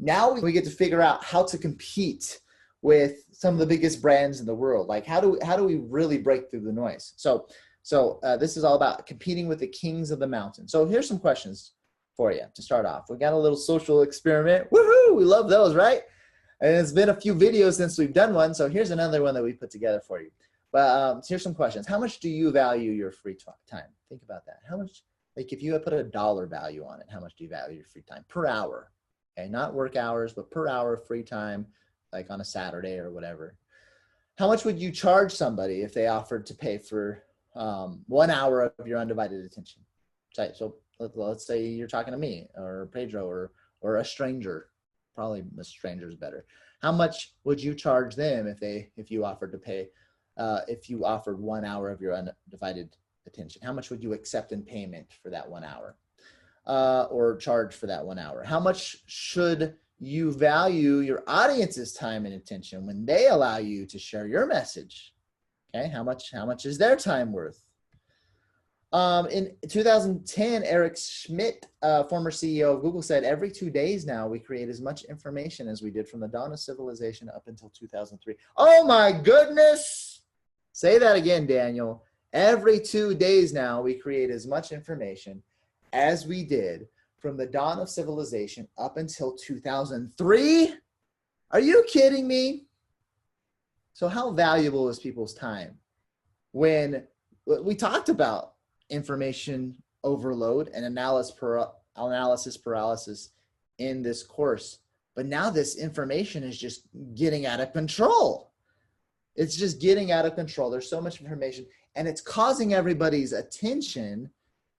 Now we get to figure out how to compete with some of the biggest brands in the world. Like how do we really break through the noise? So this is all about competing with the kings of the mountain. So here's some questions for you to start off. We got a little social experiment. Woohoo! We love those, right? And it's been a few videos since we've done one. So here's another one that we put together for you. But here's some questions. How much do you value your free time? Think about that. How much, like if you had put a dollar value on it, how much do you value your free time per hour? Okay, not work hours, but per hour of free time, like on a Saturday or whatever. How much would you charge somebody if they offered to pay for 1 hour of your undivided attention? So let's say you're talking to me or Pedro or a stranger. Probably a stranger is better. How much would you charge them if you offered to pay, if you offered 1 hour of your undivided attention? How much would you accept in payment for that 1 hour or charge for that 1 hour? How much should you value your audience's time and attention when they allow you to share your message? Okay, how much is their time worth? In 2010, Eric Schmidt, former CEO of Google, said every 2 days now we create as much information as we did from the dawn of civilization up until 2003. Oh my goodness! Say that again, Daniel. Every 2 days now we create as much information as we did from the dawn of civilization up until 2003? Are you kidding me? So how valuable is people's time? When we talked about information overload and analysis paralysis in this course, but now this information is just getting out of control. It's just getting out of control. There's so much information and it's causing everybody's attention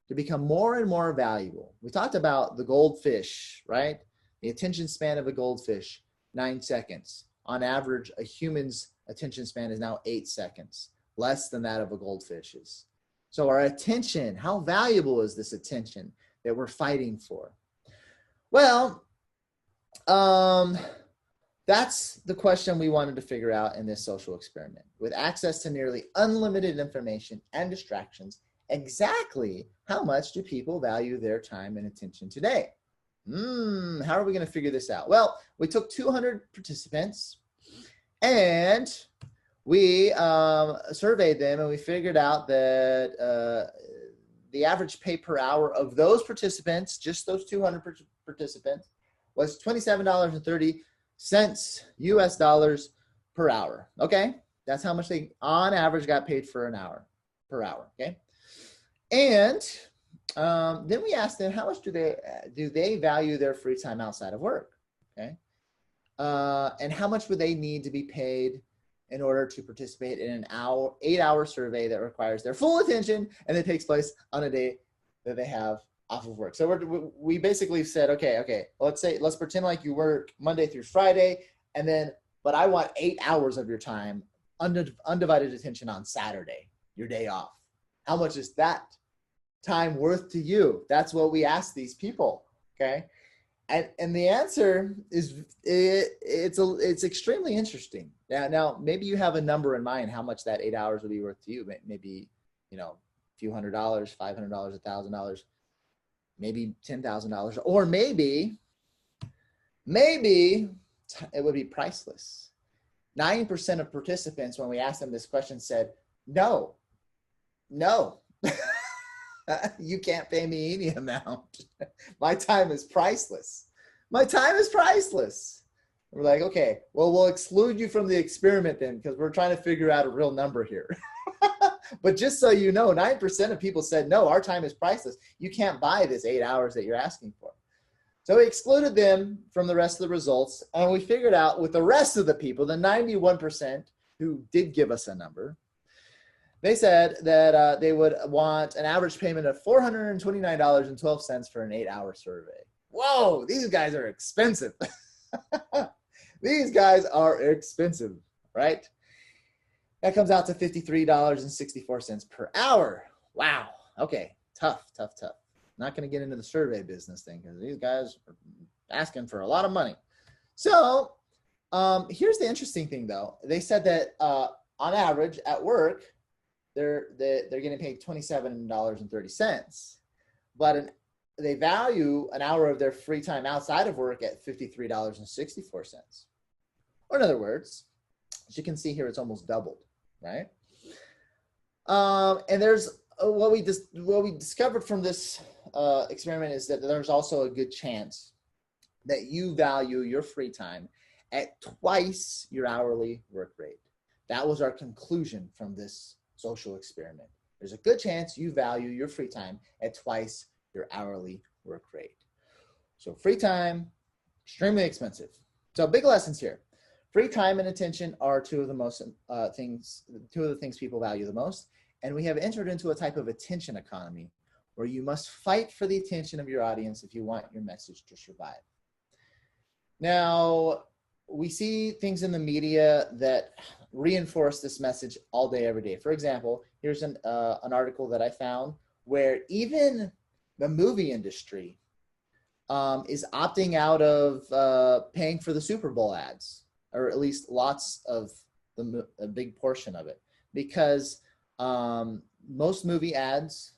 to become more and more valuable. We talked about the goldfish, right? The attention span of a goldfish, 9 seconds. On average, a human's attention span is now 8 seconds, less than that of a goldfish's. So our attention, how valuable is this attention that we're fighting for? Well, that's the question we wanted to figure out in this social experiment. With access to nearly unlimited information and distractions, exactly how much do people value their time and attention today? How are we going to figure this out? Well, we took 200 participants and we surveyed them, and we figured out that the average pay per hour of those participants, just those 200 participants, was $27.30 US dollars per hour. Okay, that's how much they on average got paid for an hour per hour. Okay. And then we asked them, how much do they value their free time outside of work? Okay. And how much would they need to be paid in order to participate in an 8-hour survey that requires their full attention and it takes place on a day that they have off of work? So we basically said, okay, let's pretend like you work Monday through Friday, but I want 8 hours of your time, undivided attention on Saturday, your day off. How much is that time worth to you? That's what we asked these people, okay? And the answer is it's extremely interesting. Now maybe you have a number in mind how much that 8 hours would be worth to you. Maybe a few $100, $500, $1,000, maybe $10,000, or maybe it would be priceless. 9% of participants, when we asked them this question, said no. You can't pay me any amount. My time is priceless. My time is priceless. We're like, okay, well, we'll exclude you from the experiment then because we're trying to figure out a real number here. But just so you know, 9% of people said, no, our time is priceless. You can't buy this 8 hours that you're asking for. So we excluded them from the rest of the results, and we figured out with the rest of the people, the 91% who did give us a number, they said that they would want an average payment of $429.12 for an 8-hour survey. Whoa, these guys are expensive. These guys are expensive, right? That comes out to $53.64 per hour. Wow. Okay, tough. Not going to get into the survey business thing because these guys are asking for a lot of money. So here's the interesting thing, though. They said that on average at work, they're getting paid $27.30, but they value an hour of their free time outside of work at $53.64. Or in other words, as you can see here, it's almost doubled, right? And there's what we discovered from this experiment is that there's also a good chance that you value your free time at twice your hourly work rate. That was our conclusion from this social experiment. There's a good chance you value your free time at twice your hourly work rate. So free time, extremely expensive. So big lessons here. Free time and attention are two of the things people value the most. And we have entered into a type of attention economy where you must fight for the attention of your audience if you want your message to survive. Now, we see things in the media that reinforce this message all day, every day. For example, here's an article that I found where even the movie industry is opting out of paying for the Super Bowl ads, or at least lots of a big portion of it, because most movie ads,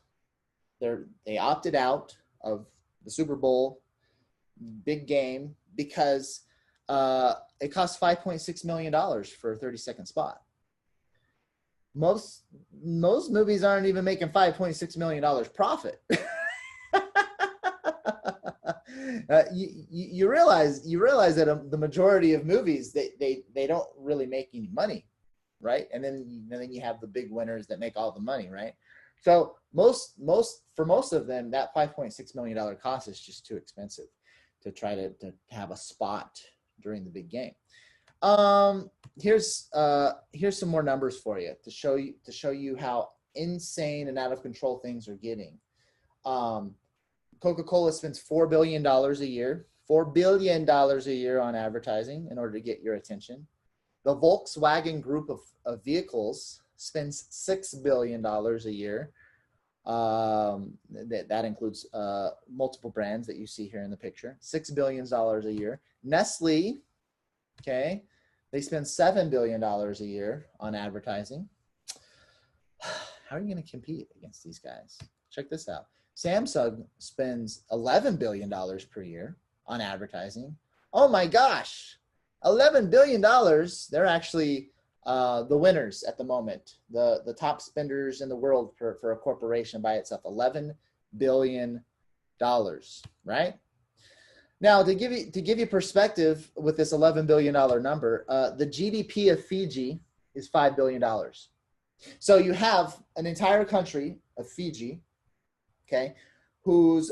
they opted out of the Super Bowl big game because it costs $5.6 million for a 30-second spot. Most movies aren't even making $5.6 million profit. You realize that the majority of movies, they don't really make any money, right? And then you have the big winners that make all the money, right? So for most of them, that $5.6 million cost is just too expensive to try to have a spot during the big game. Here's some more numbers for you to show you how insane and out of control things are getting. Coca-Cola spends $4 billion a year, $4 billion a year on advertising in order to get your attention. The Volkswagen group of vehicles spends $6 billion a year. That includes multiple brands that you see here in the picture. $6 billion a year. Nestle, okay, they spend $7 billion a year on advertising. How are you going to compete against these guys? Check this out. Samsung spends $11 billion per year on advertising. Oh my gosh, $11 billion. They're actually the winners at the moment, the top spenders in the world for a corporation by itself, $11 billion, right? Now, to give you perspective with this $11 billion number, the GDP of Fiji is $5 billion. So you have an entire country of Fiji, okay, whose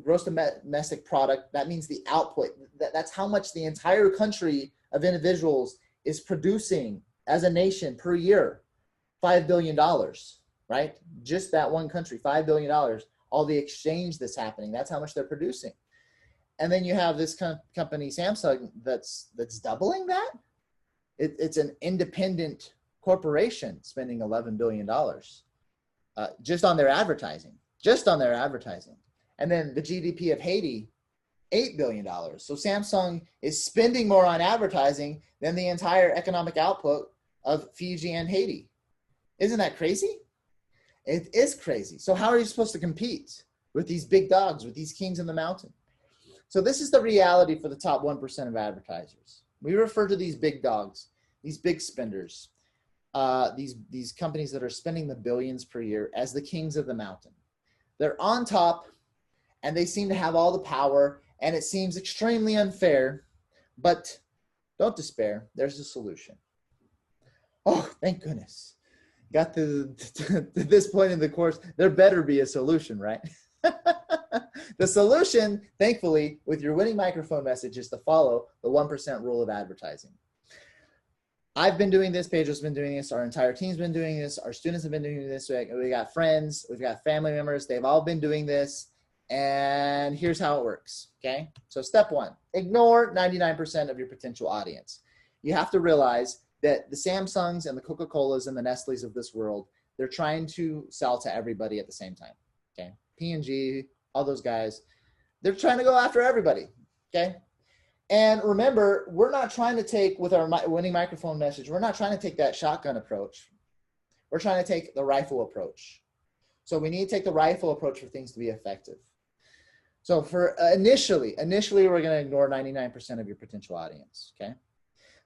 gross domestic product, that means the output, that's how much the entire country of individuals is producing as a nation per year, $5 billion, right? Just that one country, $5 billion, all the exchange that's happening, that's how much they're producing. And then you have this company, Samsung, that's doubling that. It's an independent corporation spending $11 billion just on their advertising. And then the GDP of Haiti, $8 billion. So Samsung is spending more on advertising than the entire economic output of Fiji and Haiti. Isn't that crazy? It is crazy. So how are you supposed to compete with these big dogs, with these kings in the mountain? So this is the reality for the top 1% of advertisers. We refer to these big dogs, these big spenders, these companies that are spending the billions per year as the kings of the mountain. They're on top and they seem to have all the power, and it seems extremely unfair, but don't despair. There's a solution. Oh, thank goodness. Got to this point in the course, there better be a solution, right? The solution, thankfully, with your winning microphone message is to follow the 1% rule of advertising. I've been doing this, Pedro's been doing this, our entire team's been doing this, our students have been doing this, we got friends, we've got family members, they've all been doing this, and here's how it works, okay? So step one, ignore 99% of your potential audience. You have to realize that the Samsungs and the Coca-Colas and the Nestles of this world, they're trying to sell to everybody at the same time, okay? P&G, all those guys, they're trying to go after everybody, okay? And remember, we're not trying to take, with our winning microphone message, we're not trying to take that shotgun approach. We're trying to take the rifle approach. So we need to take the rifle approach for things to be effective. So for initially, we're going to ignore 99% of your potential audience. Okay.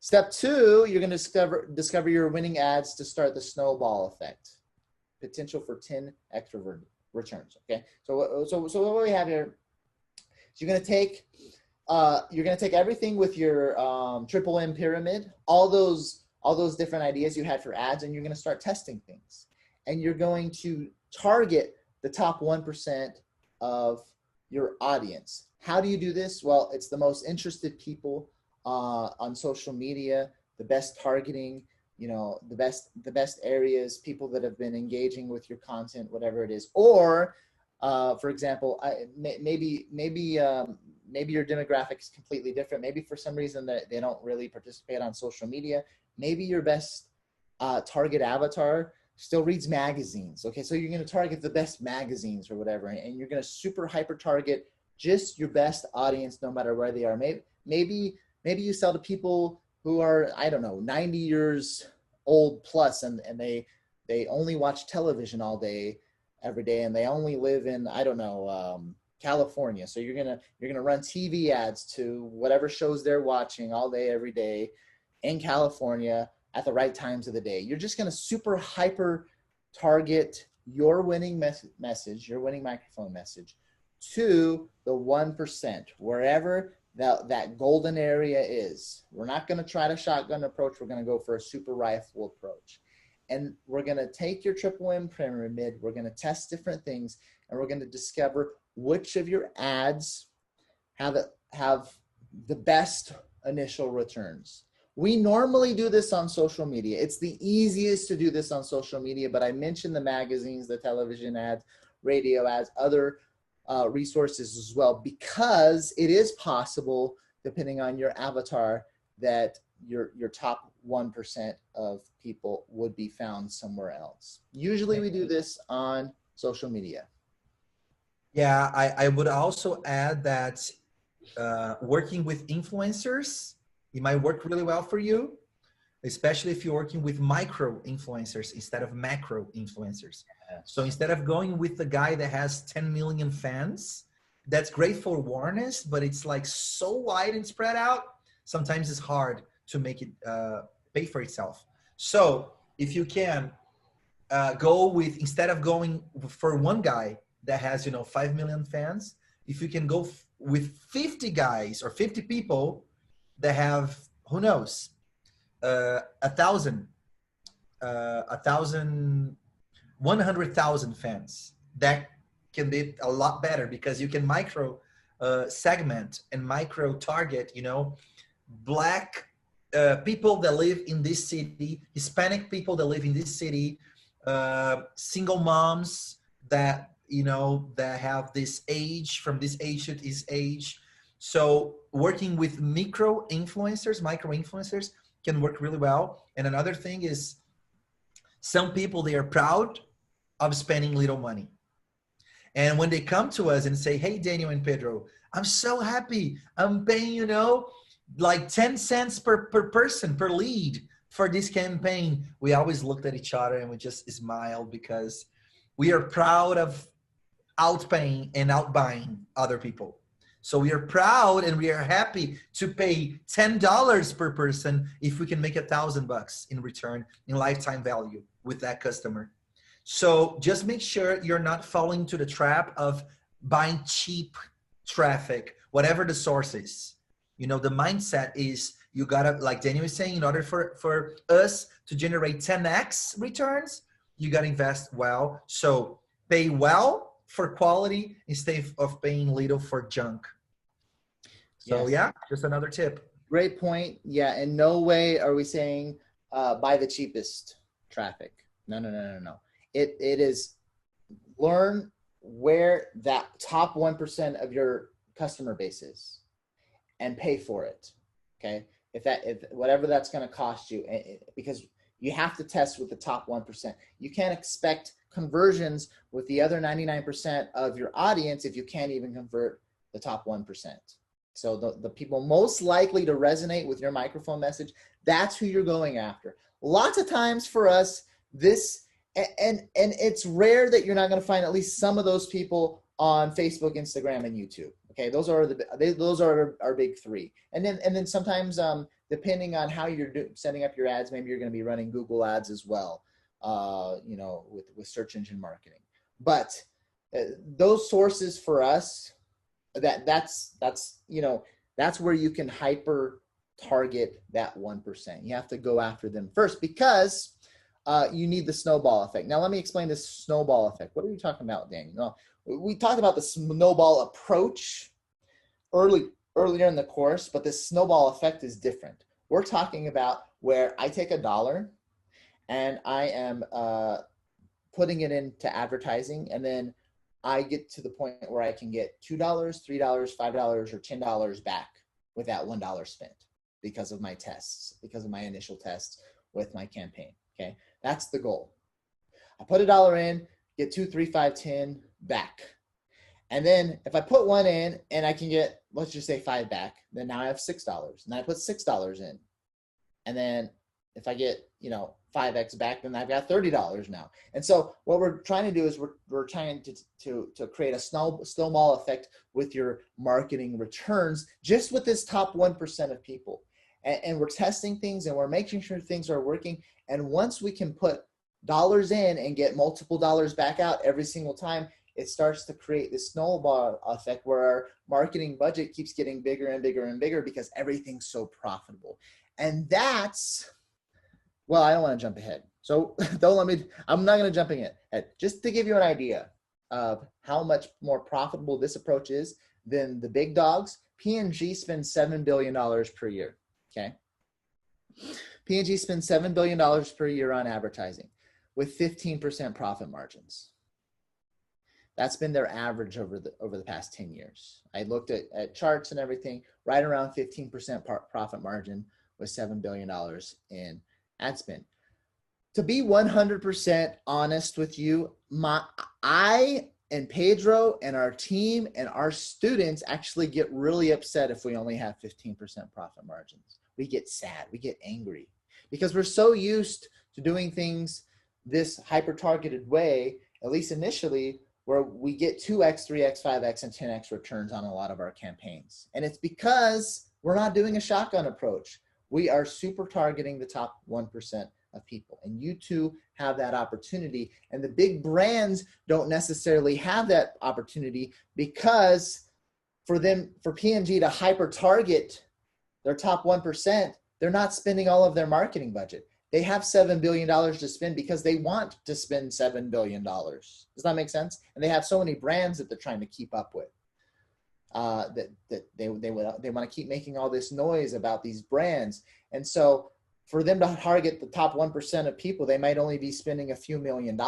Step 2, you're going to discover your winning ads to start the snowball effect. Potential for 10 extra returns. Okay. So what we have here is you're going to take everything with your triple M pyramid, all those different ideas you had for ads, and you're going to start testing things. And you're going to target the top 1% of your audience. How do you do this? Well, it's the most interested people on social media, the best targeting, the best areas, people that have been engaging with your content, whatever it is. Or, for example, maybe your demographic is completely different. Maybe for some reason that they don't really participate on social media. Maybe your best target avatar still reads magazines. Okay, so you're going to target the best magazines or whatever, and you're going to super hyper target just your best audience, no matter where they are. Maybe you sell to people who are, I don't know, 90 years old plus, and they only watch television all day, every day, and they only live in, I don't know, California. So you're gonna run TV ads to whatever shows they're watching all day, every day in California at the right times of the day. You're just gonna super hyper target your winning message, your winning microphone message to the 1%, wherever that golden area is. We're not going to try to shotgun approach. We're going to go for a super rifle approach. And we're going to take your triple M pyramid. We're going to test different things, and we're going to discover which of your ads have the best initial returns. We normally do this on social media. It's the easiest to do this on social media, but I mentioned the magazines, the television ads, radio ads, other resources as well, because it is possible, depending on your avatar, that your top 1% of people would be found somewhere else. Usually we do this on social media. Yeah, I would also add that working with influencers, it might work really well for you, especially if you're working with micro influencers instead of macro influencers. So instead of going with the guy that has 10 million fans, that's great for awareness, but it's like so wide and spread out, sometimes it's hard to make it pay for itself. So if you can go with, instead of going for one guy that has 5 million fans, if you can go with 50 guys or 50 people that have, who knows, 1,000, 100,000 fans, that can be a lot better, because you can micro segment and micro target, Black people that live in this city, Hispanic people that live in this city, single moms that that have this age, from this age to this age. So working with micro influencers can work really well. And another thing is, some people, they are proud of spending little money. And when they come to us and say, hey, Daniel and Pedro, I'm so happy. I'm paying, like 10 cents per person, per lead for this campaign. We always looked at each other and we just smiled, because we are proud of outpaying and outbuying other people. So we are proud and we are happy to pay $10 per person if we can make $1,000 in return in lifetime value with that customer. So just make sure you're not falling to the trap of buying cheap traffic, whatever the source is. The mindset is, you gotta, like Daniel is saying, in order for us to generate 10x returns, you gotta invest well. So pay well for quality instead of paying little for junk. So yes. Yeah, just another tip. Great point. Yeah, in no way are we saying buy the cheapest traffic. No. It is, learn where that top 1% of your customer base is and pay for it. Okay, if whatever that's going to cost you, because you have to test with the top 1%. You can't expect conversions with the other 99% of your audience if you can't even convert the top 1%. So the people most likely to resonate with your microphone message, that's who you're going after. Lots of times for us, this, and it's rare that you're not going to find at least some of those people on Facebook, Instagram, and YouTube. Okay, those are our big three. And then sometimes, depending on how you're setting up your ads, maybe you're going to be running Google ads as well. You know, with search engine marketing. But those sources for us, that's you know, that's where you can hyper target that 1%. You have to go after them first because you need the snowball effect. Now, let me explain this snowball effect. What are you talking about, Daniel? No, we talked about the snowball approach earlier in the course, but the snowball effect is different. We're talking about where I take $1 and I am putting it into advertising, and then I get to the point where I can get $2, $3, $5, or $10 back with that $1 spent because of my tests, because of my initial tests with my campaign. Okay, that's the goal. I put $1 in, get 2, 3, 5, 10 back. And then if I put 1 in and I can get, let's just say 5 back, then now I have $6. And then I put $6 in. And then if I get, you know, 5x back, then I've got $30 now. And so what we're trying to do is we're trying to create a snowball effect with your marketing returns, just with this top 1% of people. And we're testing things and we're making sure things are working. And once we can put dollars in and get multiple dollars back out every single time, it starts to create this snowball effect where our marketing budget keeps getting bigger and bigger and bigger because everything's so profitable. And that's, well, I don't want to jump ahead. So I'm not going to jump ahead. Just to give you an idea of how much more profitable this approach is than the big dogs, P&G spends $7 billion per year. Okay. P&G spends $7 billion per year on advertising with 15% profit margins. That's been their average over the past 10 years. I looked at charts and everything, right around 15% profit margin with $7 billion in ad spend. To be 100% honest with you, I and Pedro and our team and our students actually get really upset if we only have 15% profit margins. We get sad, we get angry because we're so used to doing things this hyper-targeted way, at least initially, where we get 2x, 3x, 5x, and 10x returns on a lot of our campaigns. And it's because we're not doing a shotgun approach. We are super targeting the top 1% of people. And you too have that opportunity. And the big brands don't necessarily have that opportunity because for P&G to hyper target their top 1%, they're not spending all of their marketing budget. They have $7 billion to spend because they want to spend $7 billion. Does that make sense? And they have so many brands that they're trying to keep up with. That they want to keep making all this noise about these brands. And so for them to target the top 1% of people, they might only be spending a few $1 million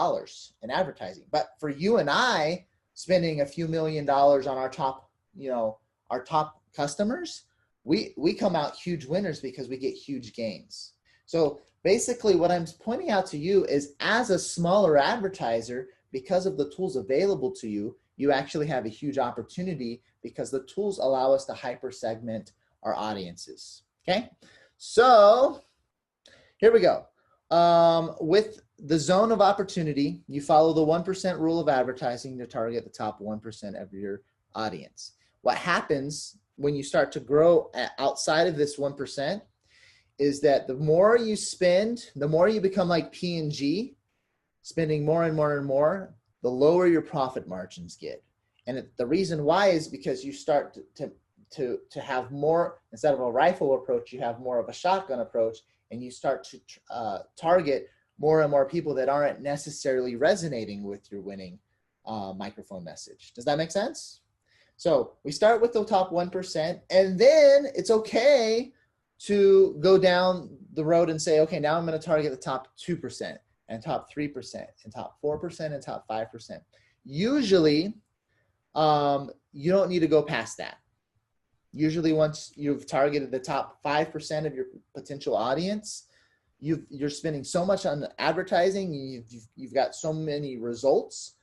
in advertising. But for you and I spending a few $1 million on our top, our top customers, we come out huge winners because we get huge gains. So basically what I'm pointing out to you is as a smaller advertiser, because of the tools available to you, you actually have a huge opportunity because the tools allow us to hyper segment our audiences. Okay. So here we go. With the zone of opportunity, you follow the 1% rule of advertising to target the top 1% of your audience. What happens when you start to grow outside of this 1% is that the more you spend, the more you become like P&G, spending more and more and more, the lower your profit margins get. And the reason why is because you start to have more, instead of a rifle approach, you have more of a shotgun approach, and you start to target more and more people that aren't necessarily resonating with your winning microphone message. Does that make sense? So we start with the top 1%, and then it's okay to go down the road and say, okay, now I'm going to target the top 2% and top 3% and top 4% and top 5%. Usually, you don't need to go past that. Usually once you've targeted the top 5% of your potential audience, you're spending so much on advertising, you've got so many results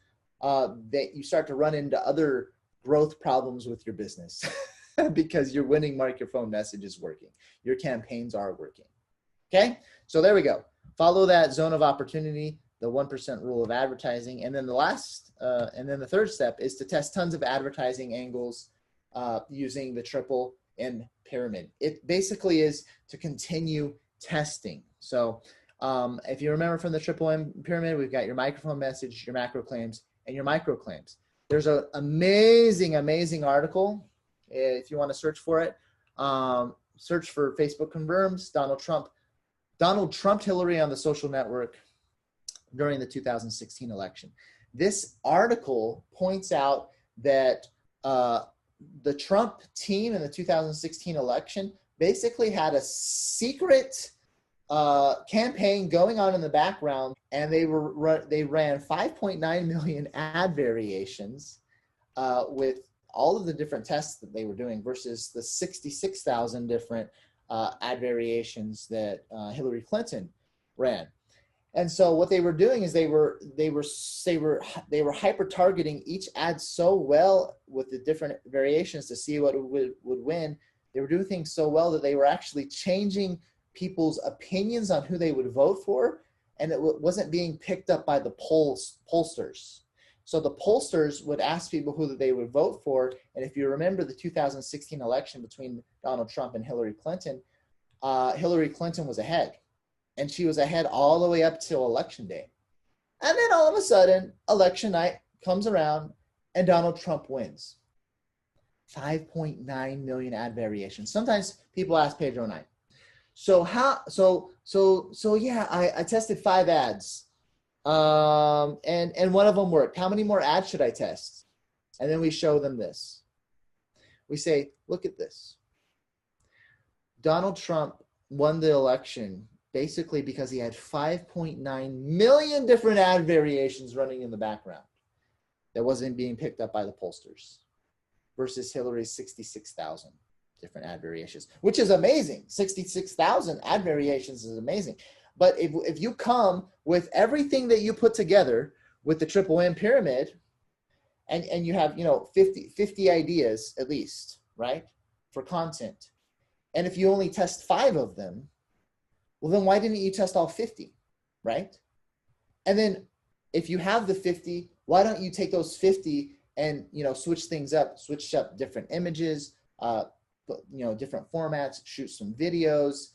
that you start to run into other growth problems with your business because your winning microphone message is working. Your campaigns are working. Okay, so there we go. Follow that zone of opportunity. the 1% rule of advertising. And then the third step is to test tons of advertising angles using the triple M pyramid. It basically is to continue testing. So if you remember from the triple M pyramid, we've got your microphone message, your macro claims, and your micro claims. There's an amazing, amazing article. If you want to search for it, search for Facebook confirms Donald Trump Hillary on the social network during the 2016 election. This article points out that the Trump team in the 2016 election basically had a secret campaign going on in the background, and they ran 5.9 million ad variations with all of the different tests that they were doing versus the 66,000 different ad variations that Hillary Clinton ran. And so what they were doing is they were hyper targeting each ad so well with the different variations to see what would win. They were doing things so well that they were actually changing people's opinions on who they would vote for, and it wasn't being picked up by the pollsters. So the pollsters would ask people who they would vote for, and if you remember the 2016 election between Donald Trump and Hillary Clinton was ahead. And she was ahead all the way up till election day. And then all of a sudden, election night comes around and Donald Trump wins. 5.9 million ad variations. Sometimes people ask Pedro and I, yeah, I tested 5 ads. And one of them worked. How many more ads should I test? And then we show them this. We say, look at this. Donald Trump won the election basically because he had 5.9 million different ad variations running in the background that wasn't being picked up by the pollsters versus Hillary's 66,000 different ad variations, which is amazing. 66,000 ad variations is amazing. But if you come with everything that you put together with the triple M pyramid and you have, 50 ideas at least, right, for content. And if you only test 5 of them, well, then why didn't you test all 50, right? And then if you have the 50, why don't you take those 50 and, switch things up, switch up different images, different formats, shoot some videos,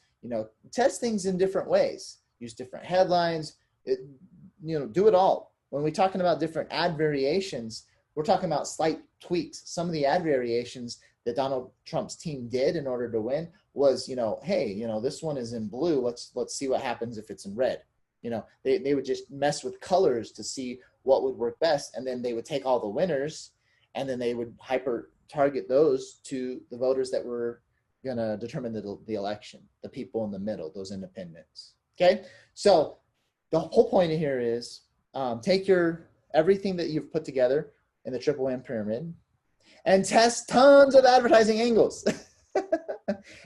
test things in different ways, use different headlines, do it all. When we're talking about different ad variations, we're talking about slight tweaks. Some of the ad variations that Donald Trump's team did in order to win was, hey, this one is in blue. Let's see what happens if it's in red. They would just mess with colors to see what would work best. And then they would take all the winners and then they would hyper target those to the voters that were going to determine the election, the people in the middle, those independents. Okay. So the whole point here is take everything that you've put together in the triple M pyramid and test tons of advertising angles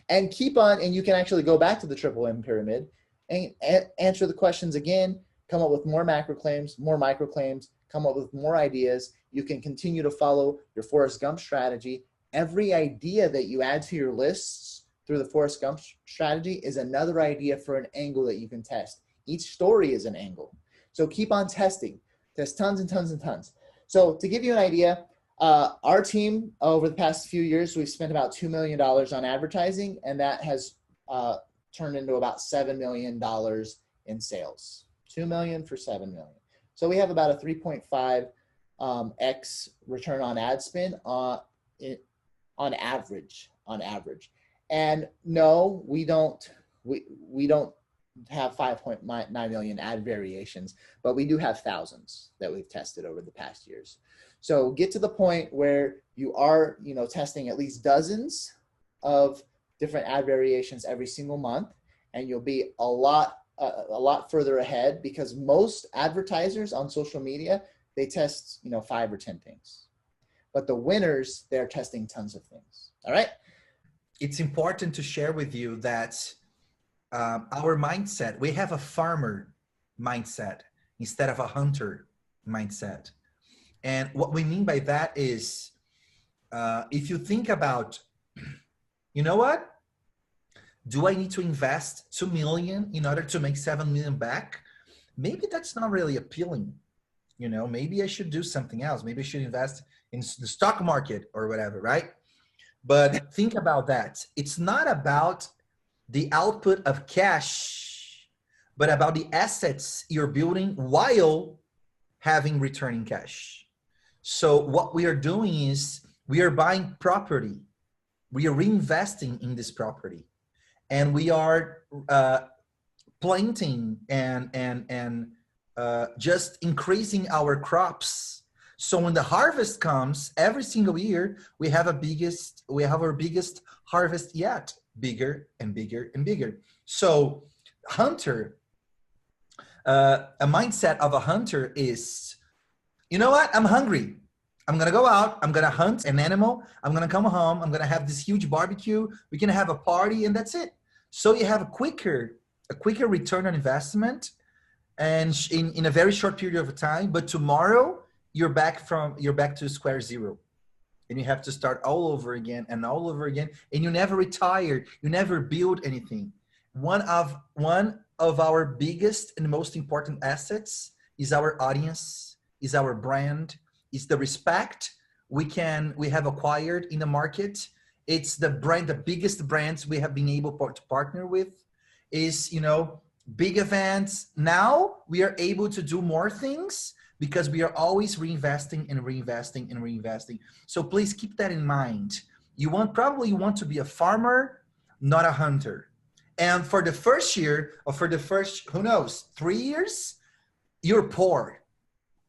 and and you can actually go back to the triple M pyramid and answer the questions again, come up with more macro claims, more micro claims, come up with more ideas. You can continue to follow your Forrest Gump strategy. Every idea that you add to your lists through the Forrest Gump strategy is another idea for an angle that you can test. Each story is an angle. So keep on testing. Test tons and tons and tons. So to give you an idea, our team over the past few years, we've spent about $2 million on advertising, and that has turned into about $7 million in sales. 2 million for 7 million. So we have about a 3.5 X return on ad spend on average. And no, we don't have 5.9 million ad variations, but we do have thousands that we've tested over the past years. So get to the point where you are, testing at least dozens of different ad variations every single month, and you'll be a lot further ahead because most advertisers on social media, they test, 5 or 10 things. But the winners, they're testing tons of things. All right. It's important to share with you that our mindset, we have a farmer mindset instead of a hunter mindset. And what we mean by that is, if you think about, you know what? Do I need to invest 2 million in order to make 7 million back? maybe that's not really appealing. You know, maybe I should do something else. Maybe I should invest in the stock market or whatever, right? But think about that. It's not about the output of cash, but about the assets you're building while having returning cash. So what we are doing is we are buying property. We are reinvesting in this property, and we are planting and just increasing our crops. So when the harvest comes every single year, we have our biggest harvest yet, bigger and bigger and bigger. So hunter, a mindset of a hunter is, you know what? I'm hungry. I'm gonna go out. I'm gonna hunt an animal. I'm gonna come home. I'm gonna have this huge barbecue. We can have a party, and that's it. So you have a quicker return on investment, and in a very short period of time. But tomorrow you're back to square zero, and you have to start all over again and all over again. And you never retire. You never build anything. One of our biggest and most important assets is our audience, is our brand, is the respect we have acquired in the market. It's the biggest brands we have been able to partner with. Is, you know, big events. Now we are able to do more things because we are always reinvesting and reinvesting and reinvesting. So please keep that in mind. You want to be a farmer, not a hunter. And for the first year, or for the first, who knows, 3 years, you're poor,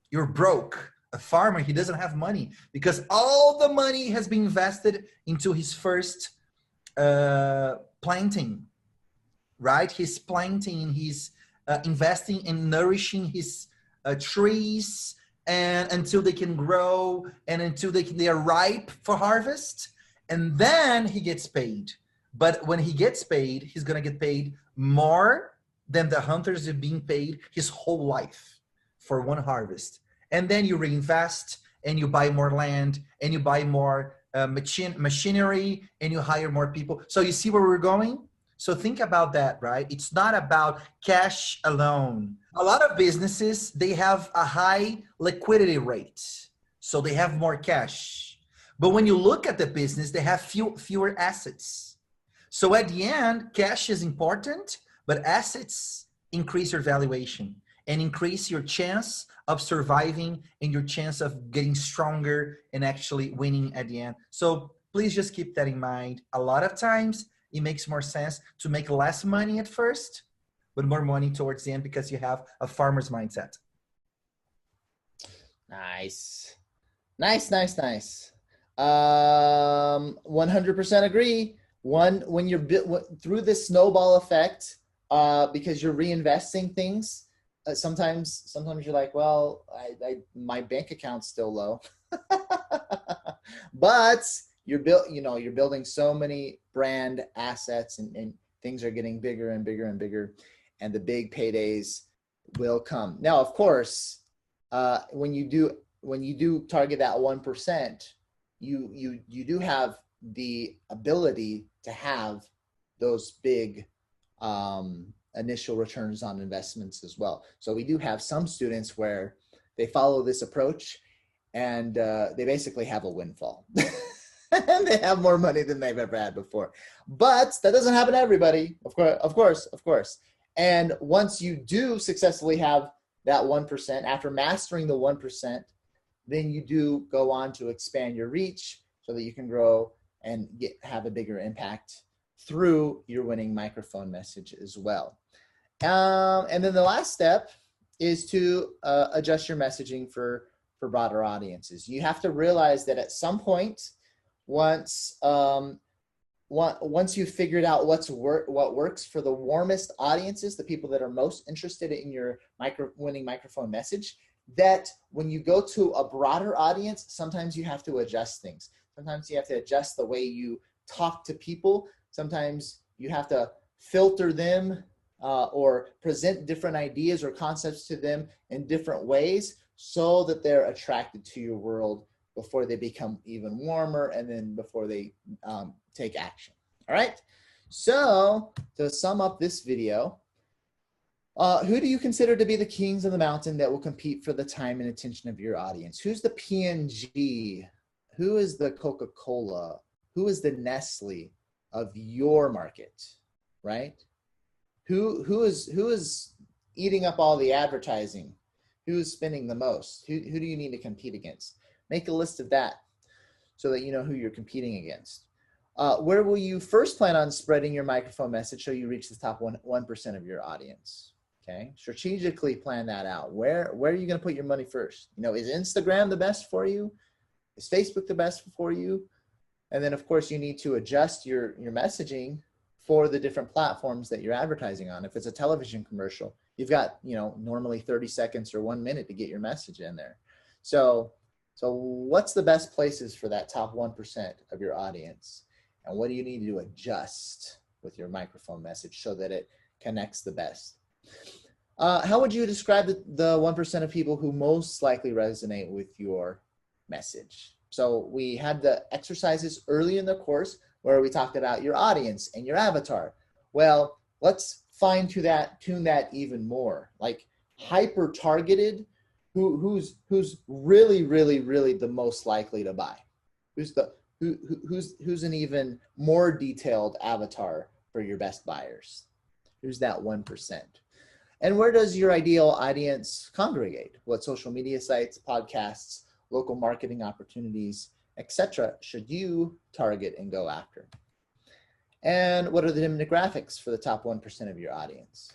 you're broke. A farmer, he doesn't have money because all the money has been invested into his first planting, right? He's planting, he's investing in nourishing his trees, and until they can grow and until they are ripe for harvest, and then he gets paid. But when he gets paid, he's gonna get paid more than the hunters have been paid his whole life for one harvest. And then you reinvest and you buy more land and you buy more machinery and you hire more people. So you see where we're going? So think about that, right? It's not about cash alone. A lot of businesses, they have a high liquidity rate, so they have more cash. But when you look at the business, they have fewer assets. So at the end, cash is important, but assets increase your valuation and increase your chance of surviving and your chance of getting stronger and actually winning at the end. So please just keep that in mind. A lot of times it makes more sense to make less money at first, but more money towards the end because you have a farmer's mindset. Nice. 100% agree. When you're through this snowball effect, because you're reinvesting things, sometimes you're like, well, my bank account's still low, but you're building so many brand assets, and things are getting bigger and bigger and bigger, and the big paydays will come. Now, of course, when you do target that 1%, you do have the ability to have those big initial returns on investments as well. So we do have some students where they follow this approach and they basically have a windfall. And they have more money than they've ever had before. But that doesn't happen to everybody, of course. And once you do successfully have that 1%, after mastering the 1%, then you do go on to expand your reach so that you can grow and have a bigger impact through your winning microphone message as well. And then the last step is to adjust your messaging for broader audiences. You have to realize that at some point, once you've figured out what works for the warmest audiences, the people that are most interested in your winning microphone message, that when you go to a broader audience, sometimes you have to adjust things. Sometimes you have to adjust the way you talk to people. Sometimes you have to filter them or present different ideas or concepts to them in different ways so that they're attracted to your world before they become even warmer and then before they take action. All right. So to sum up this video, Who do you consider to be the kings of the mountain that will compete for the time and attention of your audience? Who's the P&G? Who is the Coca-Cola? Who is the Nestle of your market, right? Who is eating up all the advertising? Who is spending the most? Who do you need to compete against? Make a list of that so that you know who you're competing against. Where will you first plan on spreading your microphone message so you reach the top 1% of your audience? Okay, strategically plan that out. Where are you going to put your money first? You know, is Instagram the best for you? Is Facebook the best for you? And then, of course, you need to adjust your messaging for the different platforms that you're advertising on. If it's a television commercial, you've got, you know, normally 30 seconds or 1 minute to get your message in there. So what's the best places for that top 1% of your audience? And what do you need to adjust with your microphone message so that it connects the best? How would you describe the 1% of people who most likely resonate with your message? So we had the exercises early in the course where we talked about your audience and your avatar. Well, let's tune that even more. Like hyper targeted, who's really the most likely to buy? Who's an even more detailed avatar for your best buyers? Who's that 1%? And where does your ideal audience congregate? What social media sites, podcasts, local marketing opportunities, etc. should you target and go after? And what are the demographics for the top 1% of your audience?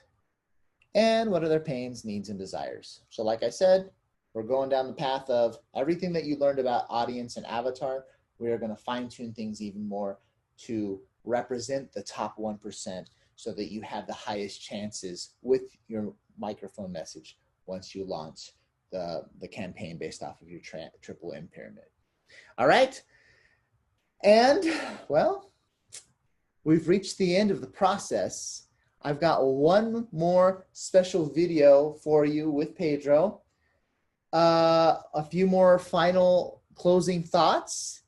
And what are their pains, needs, and desires? So like I said, we're going down the path of everything that you learned about audience and avatar. We are going to fine tune things even more to represent the top 1% so that you have the highest chances with your microphone message once you launch the campaign based off of your triple M pyramid. All right. And well, we've reached the end of the process. I've got one more special video for you with Pedro. A few more final closing thoughts,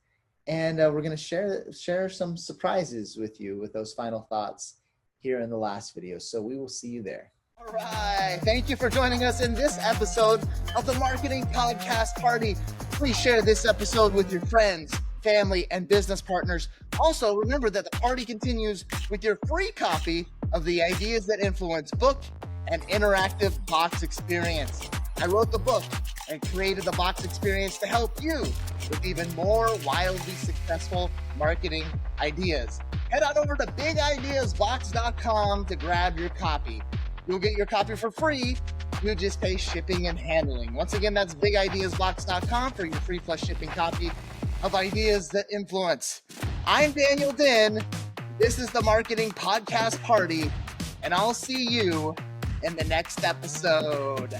and we're going to share some surprises with you with those final thoughts here in the last video. So we will see you there. All right. Thank you for joining us in this episode of the Marketing Podcast Party. Please share this episode with your friends, family, and business partners. Also, remember that the party continues with your free copy of the Ideas That Influence book and interactive box experience. I wrote the book and created the box experience to help you with even more wildly successful marketing ideas. Head on over to bigideasbox.com to grab your copy. You'll get your copy for free. You just pay shipping and handling. Once again, that's bigideasbox.com for your free plus shipping copy of Ideas That Influence. I'm Daniel Din. This is the Marketing Podcast Party, and I'll see you in the next episode.